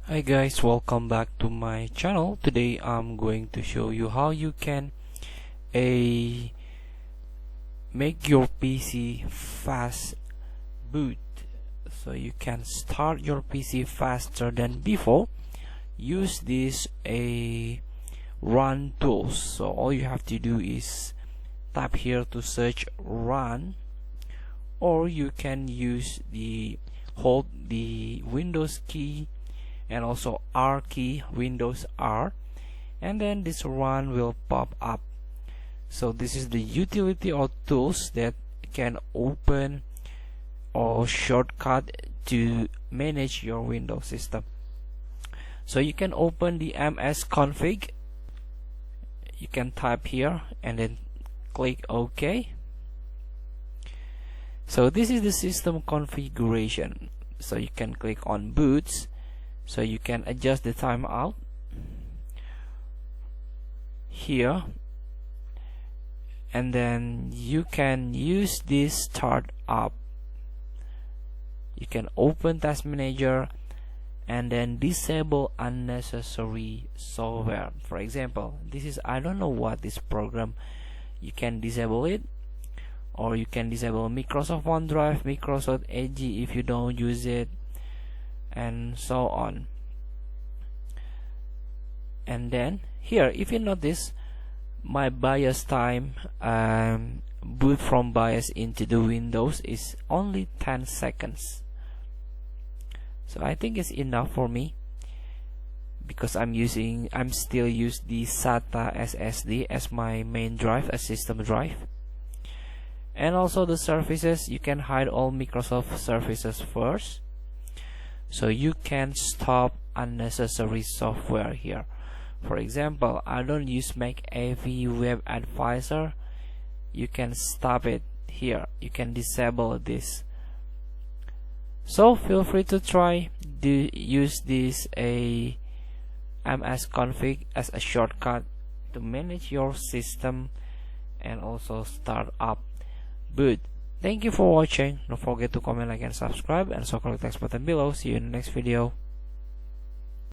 Hi guys, welcome back to my channel. Today I'm going to show you how you can make your PC fast boot, so you can start your PC faster than before. Use this run tools. So all you have to do is tap here to search run, or you can use hold the Windows key and also R key, Windows R, and then this run will pop up. So this is the utility or tools that can open or shortcut to manage your Windows system. So you can open the MS config. You can type here and then click OK. So this is the system configuration. So you can click on boots. So you can adjust the timeout here, and then you can use this start up. You can open task manager and then disable unnecessary software. For example, this is, I don't know what this program, you can disable it, or you can disable Microsoft OneDrive, Microsoft Edge if you don't use it, and so on. And then here, if you notice, my BIOS time boot from BIOS into the Windows is only 10 seconds. So I think it's enough for me, because I'm still use the SATA SSD as my main drive, as system drive. And also the services, you can hide all Microsoft services first, so you can stop unnecessary software here. For example, I don't use McAfee Web Advisor. You can stop it here. You can disable this. So feel free to try use this MS config as a shortcut to manage your system and also start up boot. Thank you for watching. Don't forget to comment, like, and subscribe, and so click the text button below. See you in the next video.